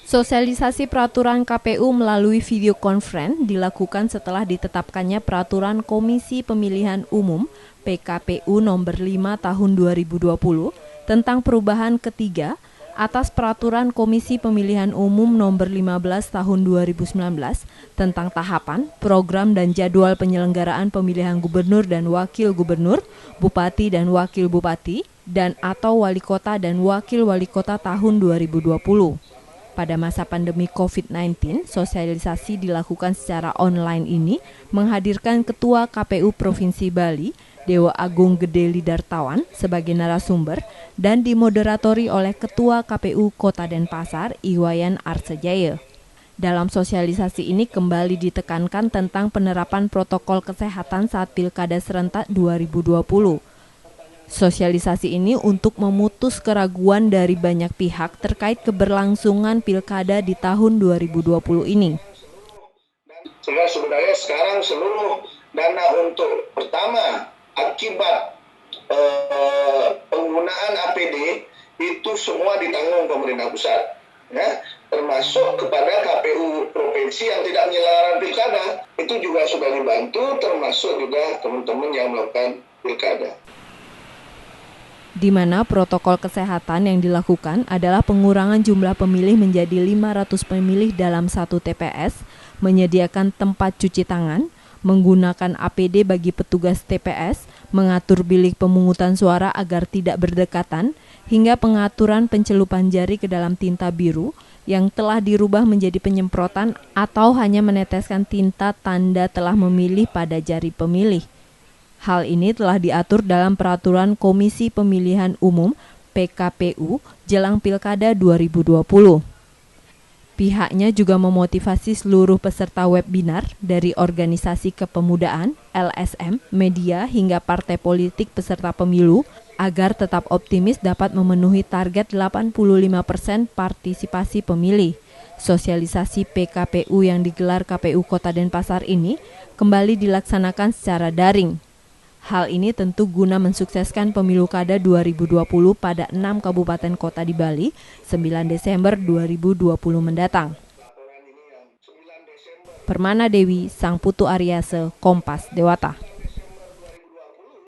Sosialisasi peraturan KPU melalui video conference dilakukan setelah ditetapkannya peraturan Komisi Pemilihan Umum PKPU nomor 5 tahun 2020 tentang perubahan ketiga atas peraturan Komisi Pemilihan Umum nomor 15 tahun 2019 tentang tahapan, program dan jadwal penyelenggaraan pemilihan gubernur dan wakil gubernur, bupati dan wakil bupati, dan atau wali kota dan wakil wali kota tahun 2020. Pada masa pandemi COVID-19, sosialisasi dilakukan secara online ini menghadirkan Ketua KPU Provinsi Bali, Dewa Agung Gede Lidartawan sebagai narasumber dan dimoderatori oleh Ketua KPU Kota Denpasar, Iwayan Arsejaya. Dalam sosialisasi ini kembali ditekankan tentang penerapan protokol kesehatan saat Pilkada serentak 2020. Sosialisasi ini untuk memutus keraguan dari banyak pihak terkait keberlangsungan pilkada di tahun 2020 ini. Sehingga sebenarnya sekarang seluruh dana untuk pertama akibat penggunaan APD itu semua ditanggung pemerintah pusat, ya, termasuk kepada KPU provinsi yang tidak menyelenggarakan pilkada itu juga sudah dibantu, termasuk juga teman-teman yang melakukan pilkada. Di mana protokol kesehatan yang dilakukan adalah pengurangan jumlah pemilih menjadi 500 pemilih dalam satu TPS, menyediakan tempat cuci tangan, menggunakan APD bagi petugas TPS, mengatur bilik pemungutan suara agar tidak berdekatan, hingga pengaturan pencelupan jari ke dalam tinta biru yang telah dirubah menjadi penyemprotan atau hanya meneteskan tinta tanda telah memilih pada jari pemilih. Hal ini telah diatur dalam Peraturan Komisi Pemilihan Umum PKPU jelang Pilkada 2020. Pihaknya juga memotivasi seluruh peserta webinar dari organisasi kepemudaan, LSM, media hingga partai politik peserta pemilu agar tetap optimis dapat memenuhi target 85% partisipasi pemilih. Sosialisasi PKPU yang digelar KPU Kota Denpasar ini kembali dilaksanakan secara daring. Hal ini tentu guna mensukseskan pemilu kada 2020 pada 6 kabupaten kota di Bali 9 Desember 2020 mendatang. Permana Dewi, Sang Putu Aryase, Kompas Dewata.